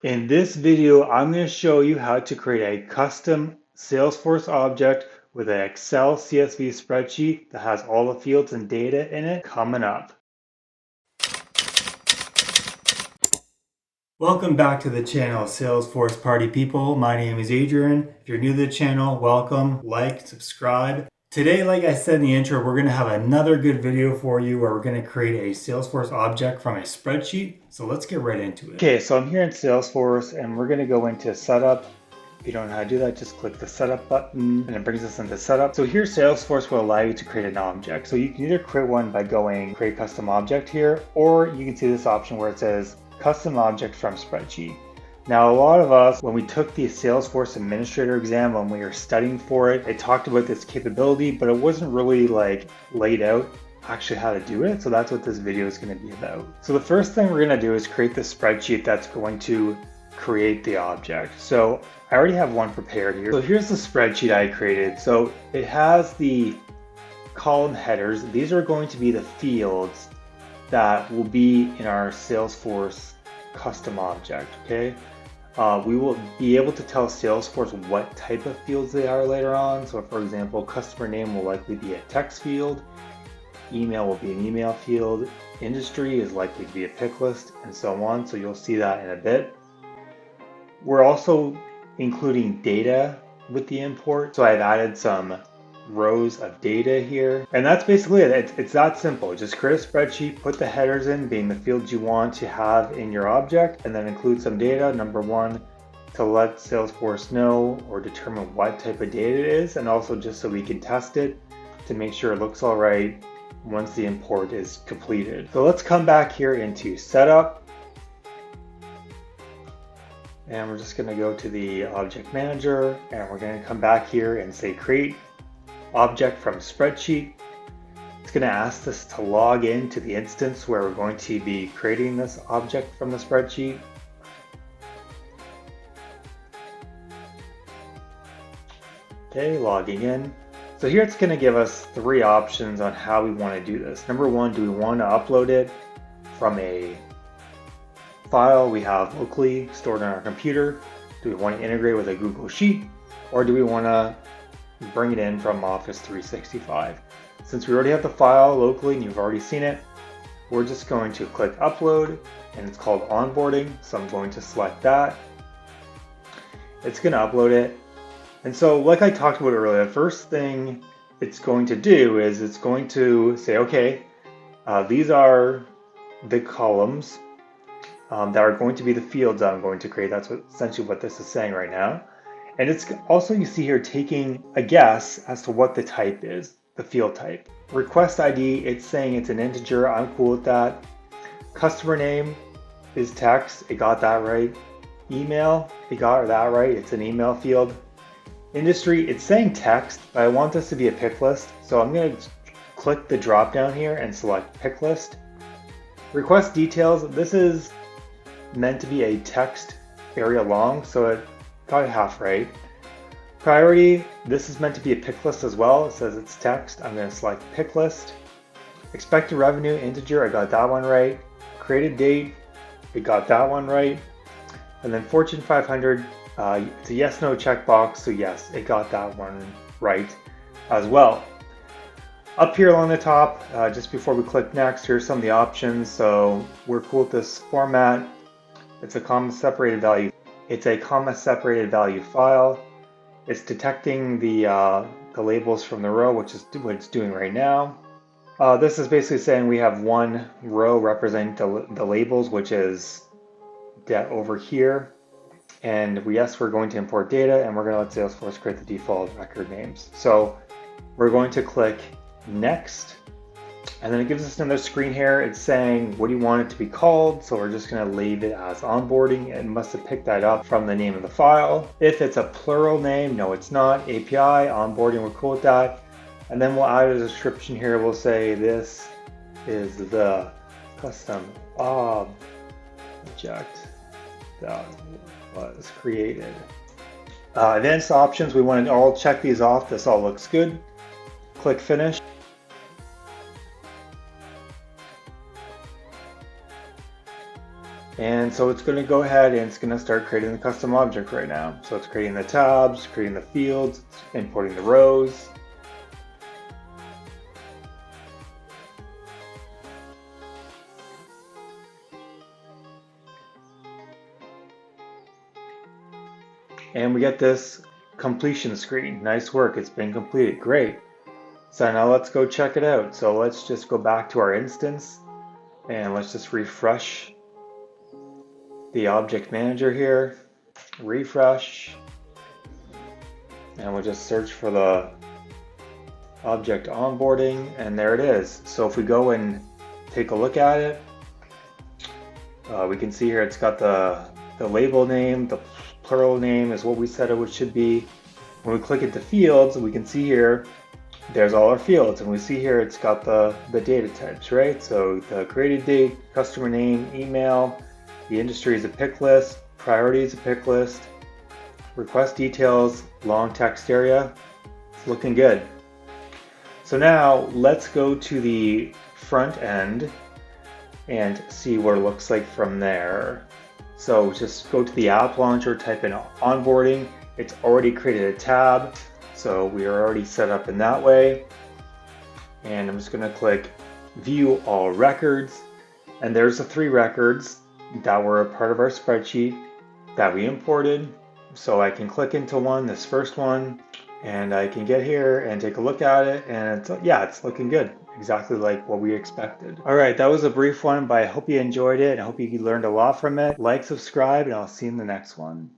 In this video, I'm going to show you how to create a custom Salesforce object with an Excel CSV spreadsheet that has all the fields and data in it coming up. Welcome back to the channel, Salesforce Party People. My name is Adrian. If you're new to the channel, welcome, like, subscribe. Today, like I said in the intro, we're going to have another good video for you where we're going to create a Salesforce object from a spreadsheet. So let's get right into it. Okay, so I'm here in Salesforce and we're going to go into Setup. If you don't know how to do that, just click the Setup button and it brings us into Setup. So here Salesforce will allow you to create an object. So you can either create one by going Create Custom Object here, or you can see this option where it says Custom Object from Spreadsheet. Now, a lot of us, when we took the Salesforce Administrator exam, when we were studying for it, it talked about this capability, but it wasn't really laid out actually how to do it. So that's what this video is going to be about. So the first thing we're going to do is create the spreadsheet that's going to create the object. So I already have one prepared here. So here's the spreadsheet I created. So it has the column headers. These are going to be the fields that will be in our Salesforce custom object, okay? We will be able to tell Salesforce what type of fields they are later on. So for example, customer name will likely be a text field, email will be an email field, industry is likely to be a pick list, and so on. So you'll see that in a bit. We're also including data with the import. So I've added some rows of data here, and that's basically it. It's that simple. Just create a spreadsheet, put the headers in being the fields you want to have in your object, and then include some data. Number one, to let Salesforce know or determine what type of data it is, and also just so we can test it to make sure it looks all right once the import is completed. So let's come back here into Setup, and we're just going to go to the Object Manager, and we're going to come back here and say Create Object from Spreadsheet. It's going to ask us to log in to the instance where we're going to be creating this object from the spreadsheet. Okay, logging in. So here it's going to give us three options on how we want to do this. Number one, do we want to upload it from a file we have locally stored on our computer? Do we want to integrate with a Google Sheet? Or do we want to bring it in from Office 365. Since we already have the file locally and you've already seen it, we're just going to click upload, and it's called onboarding. So I'm going to select that. It's going to upload it. And so like I talked about earlier, the first thing it's going to do is it's going to say, okay, these are the columns that are going to be the fields I'm going to create. That's essentially what this is saying right now. And it's also, you see here, taking a guess as to what the type is, the field type. Request ID, it's saying it's an integer. I'm cool with that. Customer name is text. It got that right. Email, it got that right. It's an email field. Industry, it's saying text, but I want this to be a pick list. So I'm going to click the drop down here and select pick list. Request details, this is meant to be a text area long, so it got it half right. Priority, this is meant to be a pick list as well. It says it's text. I'm going to select pick list. Expected revenue, integer, I got that one right. Created date, it got that one right. And then Fortune 500, it's a yes no checkbox, so yes, it got that one right as well. Up here along the top, just before we click next, here's some of the options. So we're cool with this format. It's a comma separated value. It's a comma separated value file. It's detecting the labels from the row, which is what it's doing right now. This is basically saying we have one row representing the labels, which is over here. And yes, we're going to import data, and we're going to let Salesforce create the default record names. So we're going to click next. And then it gives us another screen here. It's saying, what do you want it to be called? So we're just going to leave it as onboarding. It must have picked that up from the name of the file. If it's a plural name, no, it's not. API, onboarding, we're cool with that. And then we'll add a description here. We'll say this is the custom object that was created. Advanced options, we want to all check these off. This all looks good. Click finish. And so it's going to go ahead and it's going to start creating the custom object right now. So it's creating the tabs, creating the fields, importing the rows. And we get this completion screen. Nice work, it's been completed, great. So now let's go check it out. So let's just go back to our instance and let's just refresh the object manager here, refresh, and we'll just search for the object onboarding, and there it is. So if we go and take a look at it, we can see here it's got the label name, the plural name is what we said it should be. When we click into fields, we can see here there's all our fields, and we see here it's got the data types, right? So the created date, customer name, email, the industry is a pick list, priority is a pick list, request details, long text area. It's looking good. So now let's go to the front end and see what it looks like from there. So just go to the app launcher, type in onboarding. It's already created a tab, so we are already set up in that way. And I'm just going to click view all records, and there's the 3 records that were a part of our spreadsheet that we imported. So I can click into one, this first one, and I can get here and take a look at it, and it's looking good, exactly like what we expected. All right, that was a brief one, but I hope you enjoyed it. I hope you learned a lot from it. Like, subscribe, and I'll see you in the next one.